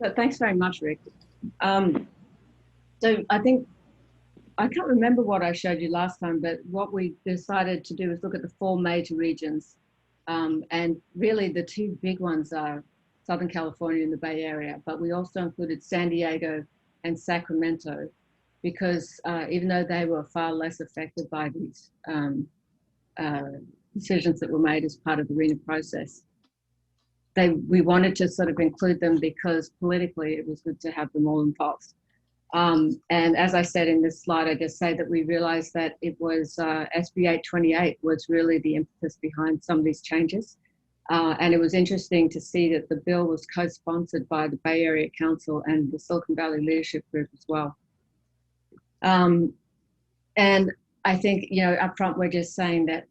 But thanks very much, Rick. So I think, I can't remember what I showed you last time, but what we decided to do is look at the 4 major regions. And really the 2 big ones are Southern California and the Bay Area, but we also included San Diego and Sacramento, because even though they were far less affected by these decisions that were made as part of the RHNA process, we wanted to sort of include them because politically it was good to have them all involved. And as I said in this slide, I just say that we realized that it was SB 828 was really the impetus behind some of these changes. And it was interesting to see that the bill was co-sponsored by the Bay Area Council and the Silicon Valley Leadership Group as well. And I think, you know, up front, we're just saying that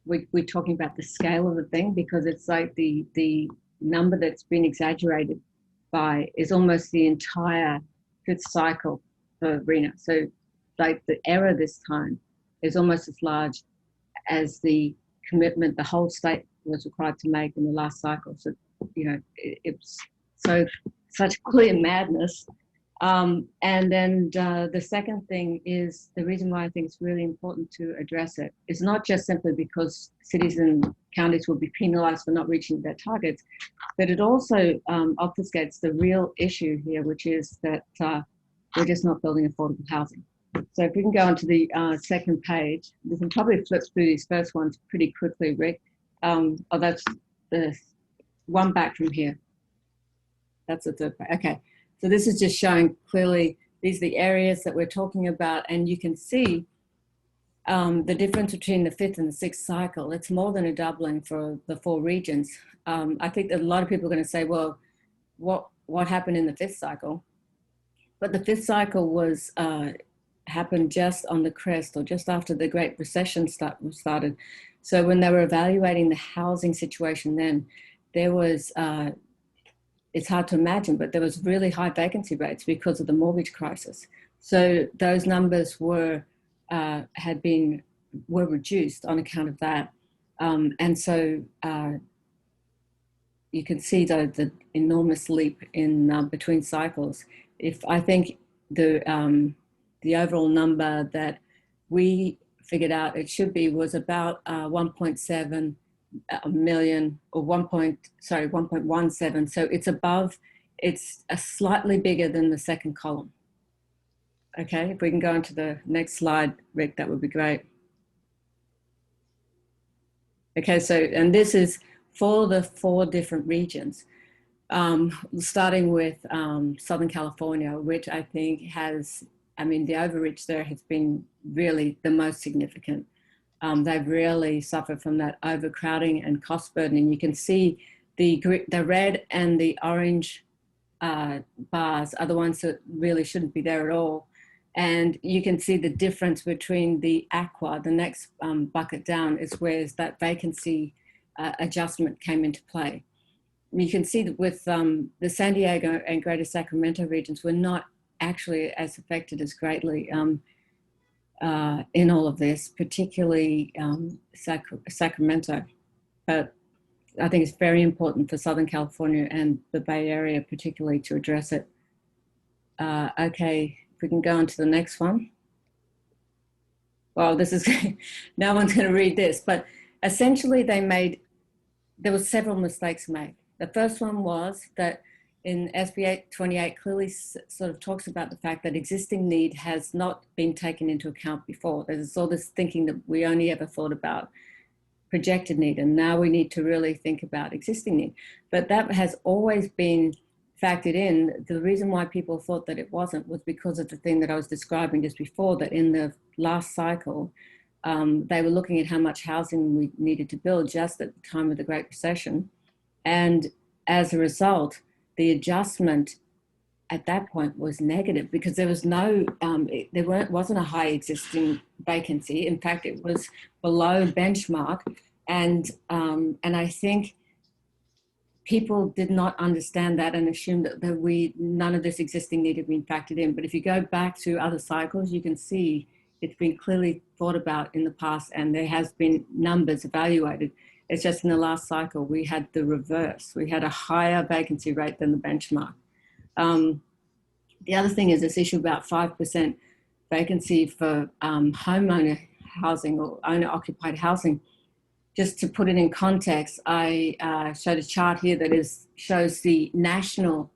we're talking about the scale of the thing, because it's like the number that's been exaggerated by is almost the entire 5th cycle for RHNA. So like the error this time is almost as large as the commitment the whole state was required to make in the last cycle. So, you know, it's such clear madness. And then the second thing is, the reason why I think it's really important to address it is not just simply because cities and counties will be penalized for not reaching their targets, but it also obfuscates the real issue here, which is that we're just not building affordable housing. So if we can go on to the second page, we can probably flip through these first ones pretty quickly, Rick. Oh, that's the one back from here. That's the third page. Okay. So this is just showing clearly, these are the areas that we're talking about, and you can see the difference between the 5th and the 6th cycle. It's more than a doubling for the 4 regions. I think that a lot of people are going to say, well, what happened in the 5th cycle? But the 5th cycle was happened just on the crest, or just after the Great Recession started. So when they were evaluating the housing situation then, there was it's hard to imagine, but there was really high vacancy rates because of the mortgage crisis. So those numbers were reduced on account of that. And so you can see the enormous leap in between cycles. If I think the overall number that we figured out it should be was about 1.7 million, or 1.17. So it's slightly bigger than the second column. Okay, if we can go on to the next slide, Rick, that would be great. Okay, so, and this is for the 4 different regions, starting with Southern California, which I think has, I mean, the overreach there has been really the most significant. They've really suffered from that overcrowding and cost burden. And you can see the red and the orange bars are the ones that really shouldn't be there at all. And you can see the difference between the aqua, the next bucket down, is where that vacancy adjustment came into play. You can see that with the San Diego and Greater Sacramento regions, we're not actually as affected as greatly in all of this, particularly Sacramento. But I think it's very important for Southern California and the Bay Area particularly to address it. Okay, if we can go on to the next one. Well, this is, no one's going to read this, but essentially there were several mistakes made. The first one was that in SB 828 clearly sort of talks about the fact that existing need has not been taken into account before. There's all this thinking that we only ever thought about projected need, and now we need to really think about existing need. But that has always been factored in. The reason why people thought that it wasn't was because of the thing that I was describing just before, that in the last cycle, they were looking at how much housing we needed to build just at the time of the Great Recession. And as a result, the adjustment at that point was negative because there was no, wasn't a high existing vacancy. In fact, it was below benchmark. And I think people did not understand that and assumed that none of this existing need had been factored in. But if you go back to other cycles, you can see it's been clearly thought about in the past, and there has been numbers evaluated. It's just in the last cycle, we had the reverse. We had a higher vacancy rate than the benchmark. The other thing is this issue about 5% vacancy for homeowner housing or owner-occupied housing. Just to put it in context, I showed a chart here that shows the national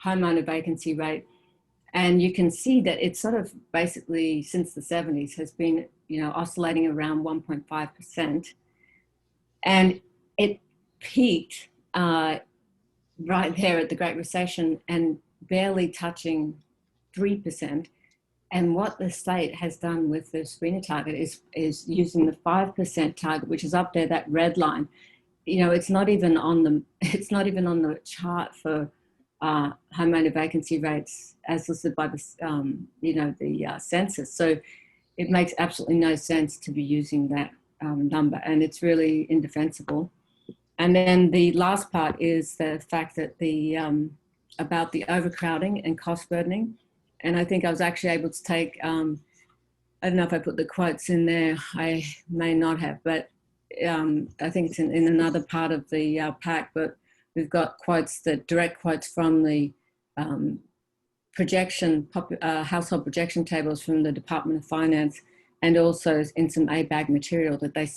homeowner vacancy rate. And you can see that it's sort of basically since the 70s has been, oscillating around 1.5%. And it peaked right there at the Great Recession and barely touching 3%. And what the state has done with the screener target is using the 5% target, which is up there, that red line. It's not even on the chart for homeowner vacancy rates as listed by the census. So it makes absolutely no sense to be using that number, and it's really indefensible. And then the last part is the fact that about the overcrowding and cost burdening. And I think I was actually able to take, I don't know if I put the quotes in there, I may not have, but I think it's in another part of the pack, but we've got direct quotes from the household projection tables from the Department of Finance, and also in some ABAG material that they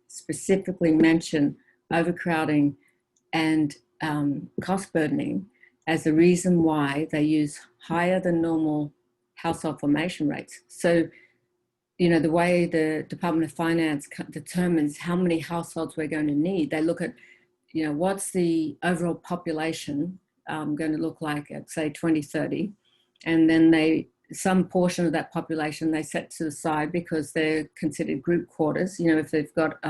specifically mention overcrowding and cost burdening as the reason why they use higher than normal household formation rates. So, the way the Department of Finance determines how many households we're going to need, they look at, what's the overall population going to look like at, say, 2030. And then some portion of that population they set to the side because they're considered group quarters. If they've got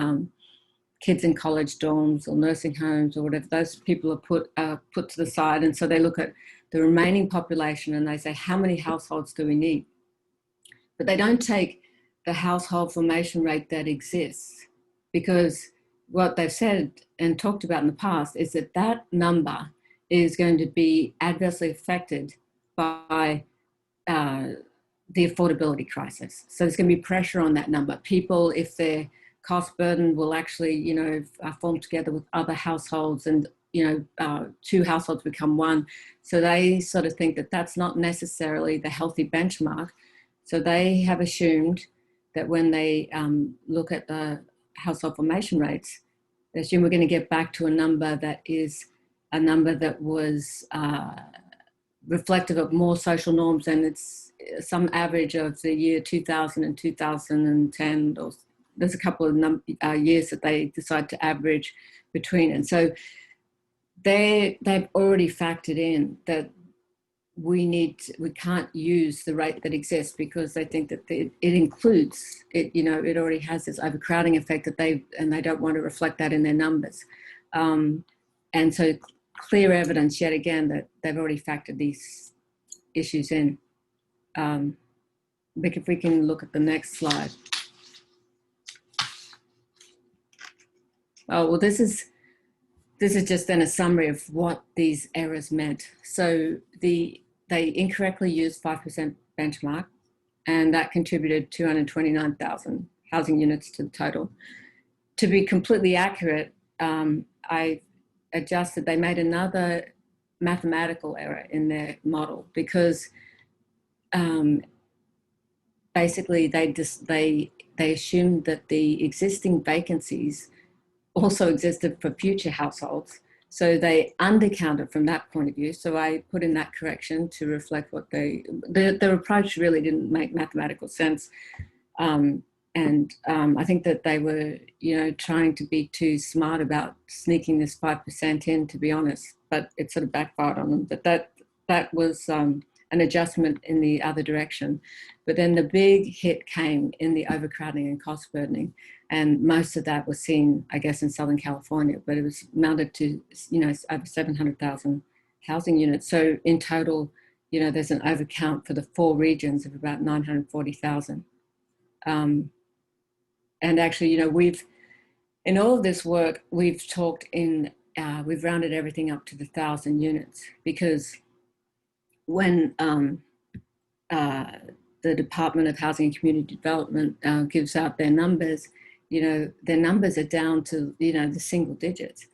kids in college dorms or nursing homes or whatever, those people are put to the side. And so they look at the remaining population and they say, how many households do we need? But they don't take the household formation rate that exists, because what they've said and talked about in the past is that number is going to be adversely affected by the affordability crisis. So there's going to be pressure on that number. People, if their cost burden will actually, form together with other households and, two households become one. So they sort of think that that's not necessarily the healthy benchmark. So they have assumed that when they look at the household formation rates, they assume we're going to get back to a number that is a number that was reflective of more social norms, and it's some average of the year 2000 and 2010, or there's a couple of years that they decide to average between. And so they've already factored in that we can't use the rate that exists, because they think that it includes it. It already has this overcrowding effect that they don't want to reflect that in their numbers. And so clear evidence yet again that they've already factored these issues in. If we can look at the next slide. Oh, well, this is just then a summary of what these errors meant. So they incorrectly used 5% benchmark, and that contributed 229,000 housing units to the total. To be completely accurate, I adjusted, they made another mathematical error in their model, because basically they assumed that the existing vacancies also existed for future households. So they undercounted from that point of view. So I put in that correction to reflect what their approach really didn't make mathematical sense. I think that they were, trying to be too smart about sneaking this 5% in, to be honest, but it sort of backfired on them. But that was an adjustment in the other direction. But then the big hit came in the overcrowding and cost burdening. And most of that was seen, I guess, in Southern California, but it was mounted to, over 700,000 housing units. So in total, there's an overcount for the 4 regions of about 940,000. And actually, in all of this work, we've rounded everything up to the 1,000 units, because when the Department of Housing and Community Development gives out their numbers, you know, their numbers are down to, you know, the single digits.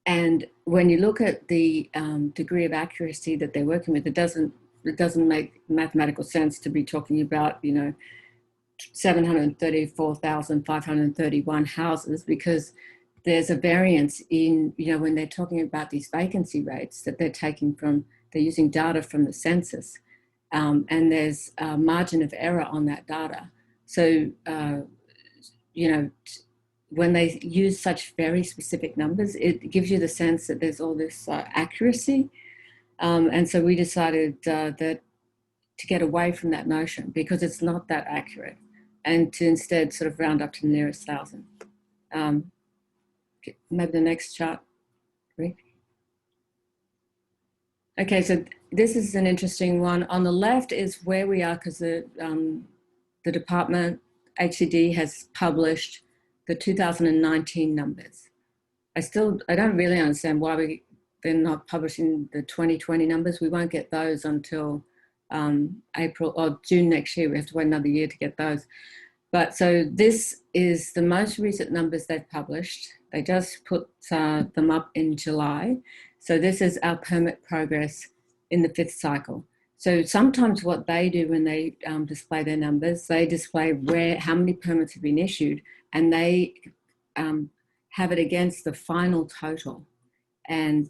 And when you look at the degree of accuracy that they're working with, it doesn't make mathematical sense to be talking about, you know, 734,531 houses, because there's a variance in, you know, when they're talking about these vacancy rates that they're taking from, they're using data from the census, and there's a margin of error on that data. So, you know, when they use such very specific numbers, it gives you the sense that there's all this accuracy. And so we decided that to get away from that notion, because it's not that accurate, and to instead sort of round up to the nearest thousand. Maybe the next chart, Rick. Okay, so this is an interesting one. On the left is where we are, because the department, HCD, has published the 2019 numbers. I don't really understand why they're not publishing the 2020 numbers. We won't get those until April or June next year. We have to wait another year to get those. But so this is the most recent numbers they've published. They just put them up in July. So this is our permit progress in the 5th cycle. So sometimes what they do when they display their numbers, they display how many permits have been issued, and they have it against the final total. And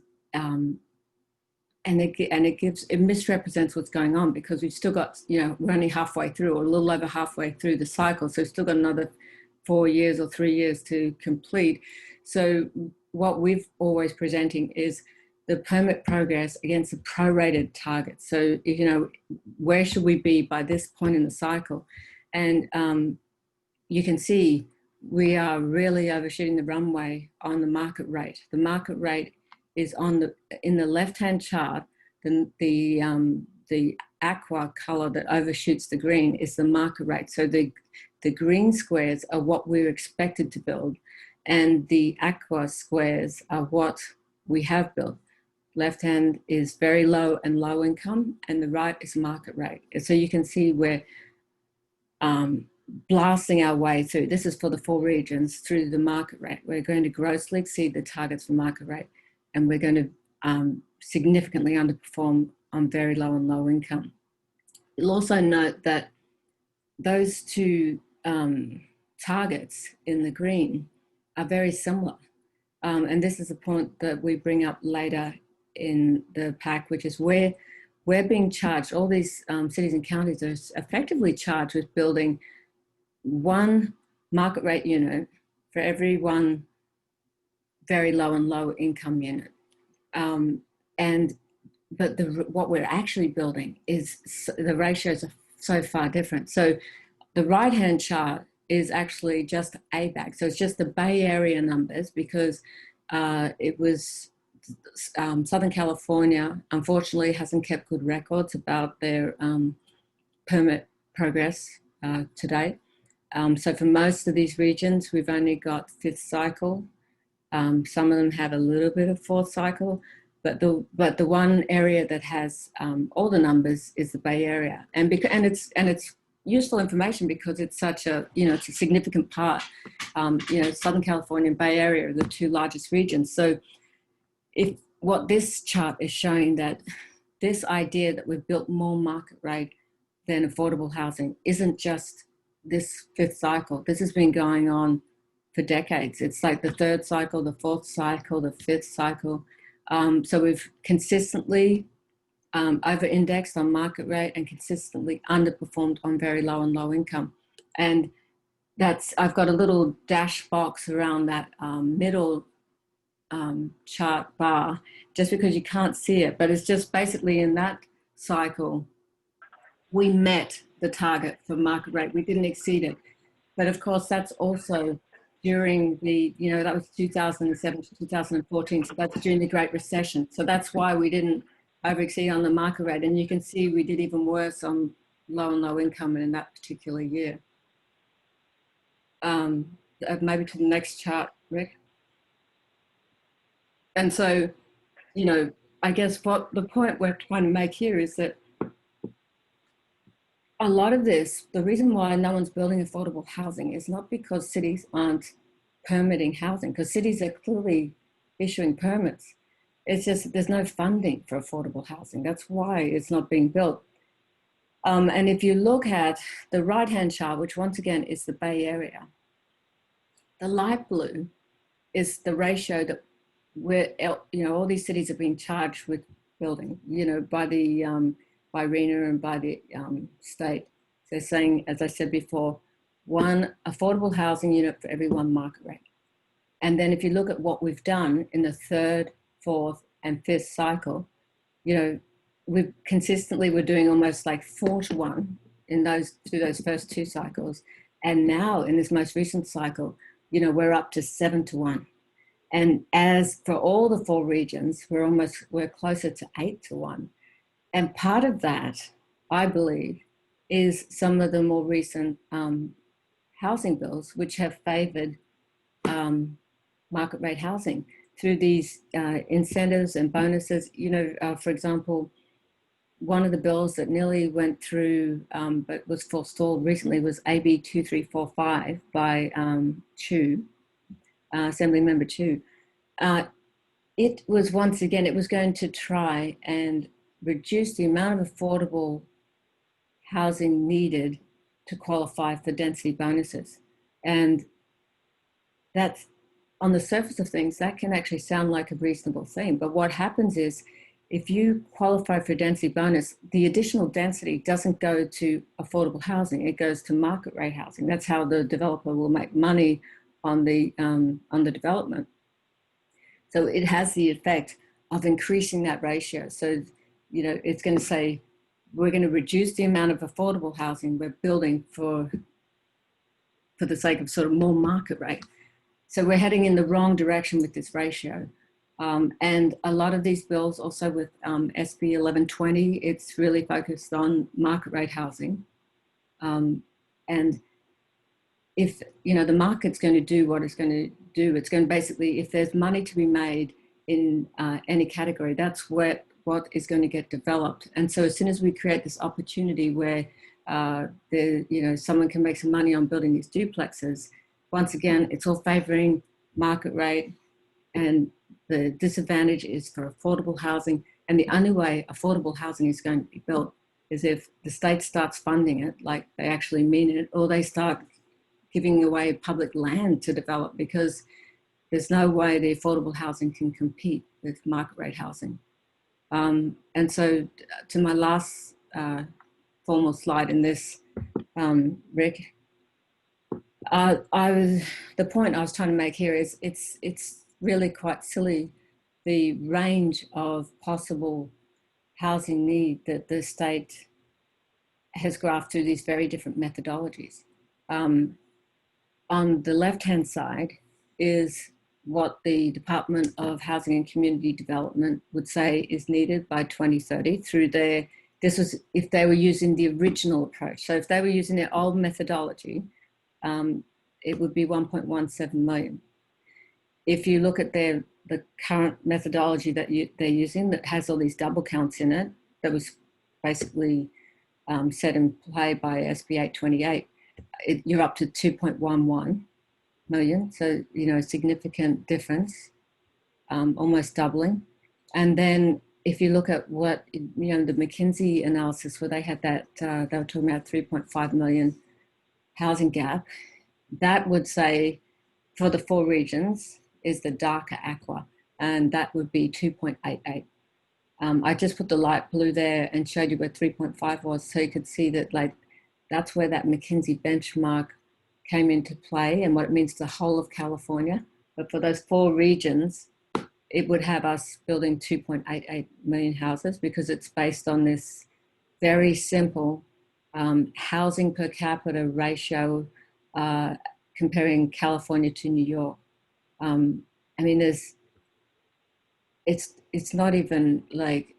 it misrepresents what's going on, because we've still got, you know, we're only halfway through, or a little over halfway through the cycle. So we've still got another 4 years or 3 years to complete. So what we've always presenting is the permit progress against the prorated target. So, you know, where should we be by this point in the cycle? And you can see we are really overshooting the runway on the market rate. The market rate is in the left-hand chart. The aqua color that overshoots the green is the market rate. So the green squares are what we're expected to build, and the aqua squares are what we have built. Left hand is very low and low income, and the right is market rate. So you can see we're blasting our way through. This is for the 4 regions through the market rate. We're going to grossly exceed the targets for market rate, and we're going to significantly underperform on very low and low income. You'll also note that those 2 targets in the green are very similar. And this is a point that we bring up later in the pack, which is where we're being charged. All these cities and counties are effectively charged with building 1 market rate unit for every 1 very low and low income unit. But what we're actually building is, the ratios are so far different. So the right-hand chart is actually just ABAG. So it's just the Bay Area numbers, because it was Southern California, unfortunately, hasn't kept good records about their permit progress to date. So for most of these regions, we've only got 5th cycle. Some of them have a little bit of 4th cycle, but the one area that has all the numbers is the Bay Area, and it's useful information because it's such a, you know, it's a significant part. You know, Southern California and Bay Area are the 2 largest regions. So if what this chart is showing, that this idea that we've built more market rate than affordable housing isn't just this 5th cycle. This has been going on for decades. It's like the 3rd cycle, the 4th cycle, the 5th cycle. So we've consistently over-indexed on market rate and consistently underperformed on very low and low income. And I've got a little dash box around that middle chart bar, just because you can't see it, but it's just basically in that cycle, we met the target for market rate. We didn't exceed it. But of course, that's also during the, you know, that was 2007 to 2014. So that's during the Great Recession. So that's why we didn't over-exceed on the market rate. And you can see we did even worse on low and low income in that particular year. Maybe to the next chart, Rick. And so, you know, I guess what the point we're trying to make here is that a lot of this, the reason why no one's building affordable housing is not because cities aren't permitting housing, because cities are clearly issuing permits. It's just there's no funding for affordable housing. That's why it's not being built. And if you look at the right-hand chart, which once again is the Bay Area, the light blue is the ratio that we're, all these cities are being charged with building, by the by RHNA and by the state. So they're saying, as I said before, one affordable housing unit for every one market rate. And then if you look at what we've done in the third, fourth, and fifth cycle, we're doing almost like 4 to 1 in through those first 2 cycles. And now in this most recent cycle, we're up to 7 to 1. And as for all the 4 regions, we're closer to 8 to 1. And part of that, I believe, is some of the more recent housing bills, which have favored market rate housing through these incentives and bonuses. For example, one of the bills that nearly went through but was forestalled recently was AB 2345 by Chu, Assembly Member Chu. It was going to try and reduce the amount of affordable housing needed to qualify for density bonuses. And that's, on the surface of things, that can actually sound like a reasonable thing. But what happens is, if you qualify for density bonus, the additional density doesn't go to affordable housing, it goes to market rate housing. That's how the developer will make money on the development. So it has the effect of increasing that ratio. So, it's going to say, we're going to reduce the amount of affordable housing we're building for the sake of sort of more market rate. So we're heading in the wrong direction with this ratio. And a lot of these bills, also with SB 1120, it's really focused on market rate housing. And if, the market's going to do what it's going to do, it's going to basically, if there's money to be made in any category, that's what is going to get developed. And so as soon as we create this opportunity where someone can make some money on building these duplexes, once again, it's all favoring market rate, and the disadvantage is for affordable housing. And the only way affordable housing is going to be built is if the state starts funding it, like they actually mean it, or they start giving away public land to develop, because there's no way the affordable housing can compete with market rate housing. And so to my last formal slide in this, Rick, the point I was trying to make here is it's really quite silly, the range of possible housing need that the state has graphed through these very different methodologies. On the left-hand side is what the Department of Housing and Community Development would say is needed by 2030 through this was if they were using the original approach. So if they were using their old methodology, it would be 1.17 million. If you look at the current methodology that they're using, that has all these double counts in it, that was basically set in play by SB 828, you're up to 2.11 million. So, a significant difference, almost doubling. And then if you look at what, the McKinsey analysis, where they had that, they were talking about 3.5 million housing gap, that would say for the 4 regions is the darker aqua, and that would be 2.88. I just put the light blue there and showed you where 3.5 was, so you could see that, like, that's where that McKinsey benchmark came into play and what it means to the whole of California. But for those 4 regions, it would have us building 2.88 million houses, because it's based on this very simple housing per capita ratio, comparing California to New York. I mean, it's not even like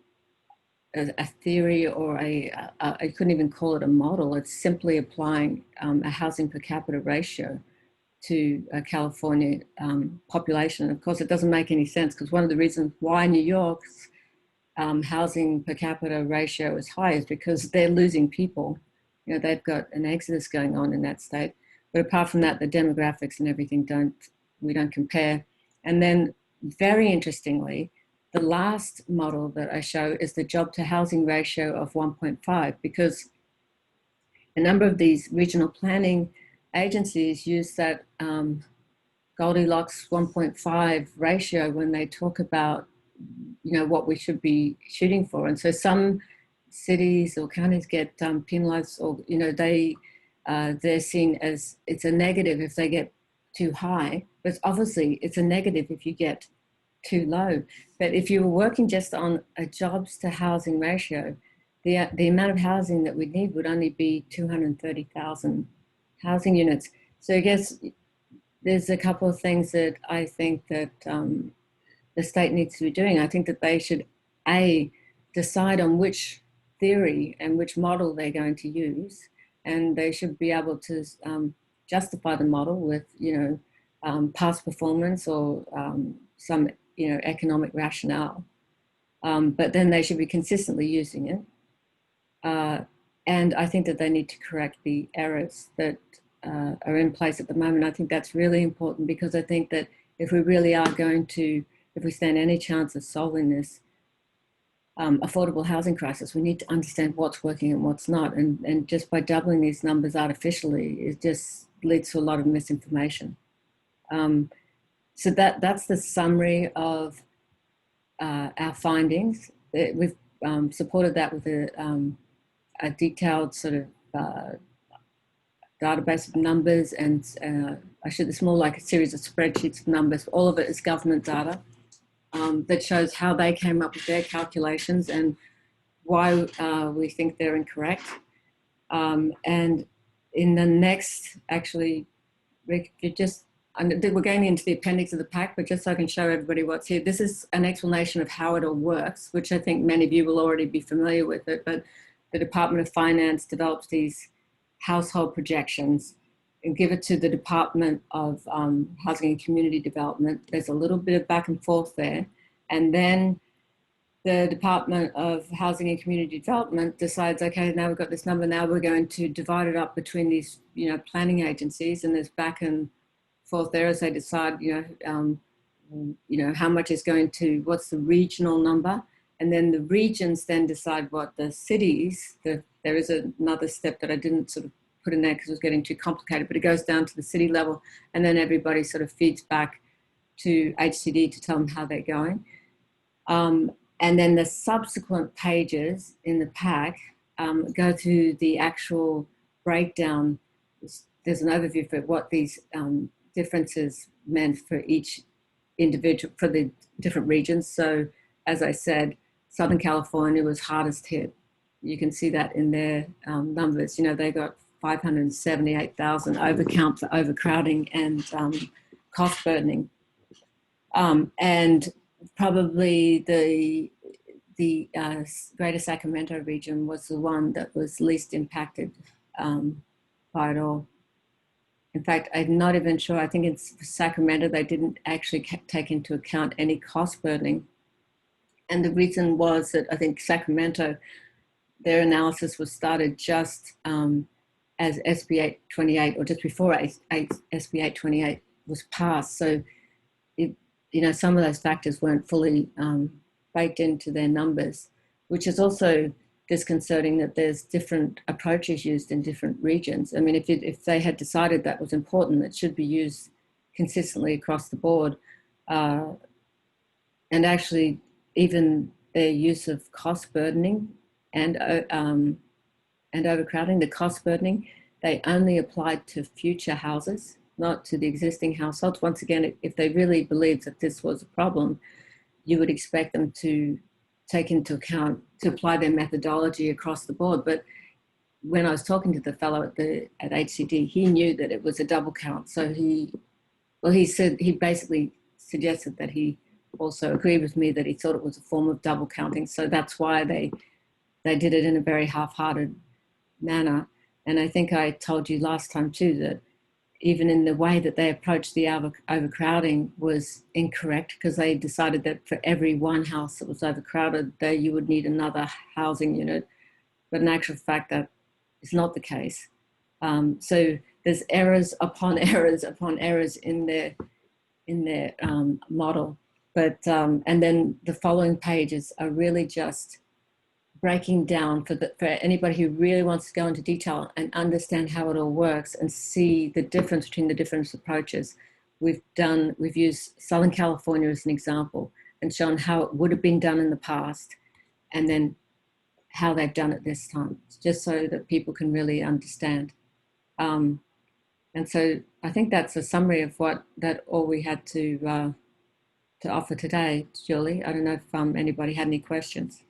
a theory or I couldn't even call it a model. It's simply applying a housing per capita ratio to a California population. And of course, it doesn't make any sense, because one of the reasons why New York's housing per capita ratio is high is because they're losing people. you know, they've got an exodus going on in that state. But apart from that, the demographics and everything we don't compare. And then very interestingly, the last model that I show is the job to housing ratio of 1.5, because a number of these regional planning agencies use that Goldilocks 1.5 ratio when they talk about, you know, what we should be shooting for. And so some cities or counties get penalized, or, you know, they're seen as, it's a negative if they get too high, but obviously it's a negative if you get too low. But if you were working just on a jobs to housing ratio, the amount of housing that we need would only be 230,000 housing units. So I guess there's a couple of things that I think that the state needs to be doing. I think that they should, decide on which theory and which model they're going to use, and they should be able to justify the model with, you know, past performance or some, you know, economic rationale. But then they should be consistently using it. And I think that they need to correct the errors that are in place at the moment. I think that's really important, because I think that if we really are going to, if we stand any chance of solving this affordable housing crisis, we need to understand what's working and what's not. And just by doubling these numbers artificially, it just leads to a lot of misinformation. So that's the summary of our findings. We've supported that with a detailed sort of database of numbers, and it's more like a series of spreadsheets of numbers. All of it is government data that shows how they came up with their calculations and why we think they're incorrect. And in the next, actually, Rick, we're going into the appendix of the pack, but just so I can show everybody what's here, this is an explanation of how it all works, which I think many of you will already be familiar with it, but the Department of Finance develops these household projections and give it to the Department of Housing and Community Development. There's a little bit of back and forth there. And then the Department of Housing and Community Development decides, okay, now we've got this number, now we're going to divide it up between these, you know, planning agencies, and there's back and forth there as they decide, you know, how much is going to, what's the regional number. And then the regions then decide what the cities, there is another step that I didn't sort of put in there because it was getting too complicated, but it goes down to the city level, and then everybody sort of feeds back to HCD to tell them how they're going. And then the subsequent pages in the pack go through the actual breakdown. There's an overview for what these differences meant for each individual, for the different regions. So as I said, Southern California was hardest hit. You can see that in their numbers. You know, they got 578,000 overcount for overcrowding and cost burdening. And probably the Greater Sacramento region was the one that was least impacted by it all. In fact, I'm not even sure, I think in Sacramento, they didn't actually take into account any cost burdening. And the reason was that I think Sacramento, their analysis was started just as SB 828, or just before SB 828 was passed. So, you know, some of those factors weren't fully baked into their numbers, which is also disconcerting that there's different approaches used in different regions. I mean, if they had decided that was important, it should be used consistently across the board. And actually, even their use of cost burdening and overcrowding, the cost burdening, they only applied to future houses, not to the existing households. Once again, if they really believed that this was a problem, you would expect them to take into account, to apply their methodology across the board. But when I was talking to the fellow at HCD, he knew that it was a double count. So he basically suggested that he also agreed with me that he thought it was a form of double counting. So that's why they did it in a very half-hearted manner. And I think I told you last time too that even in the way that they approached the overcrowding was incorrect, because they decided that for every one house that was overcrowded, you would need another housing unit. But in actual fact, that is not the case. So there's errors upon errors upon errors in their model. But and then the following pages are really just breaking down for anybody who really wants to go into detail and understand how it all works and see the difference between the different approaches. We've used Southern California as an example and shown how it would have been done in the past, and then how they've done it this time, just so that people can really understand. And so I think that's a summary of all we had to offer today, Julie. I don't know if anybody had any questions.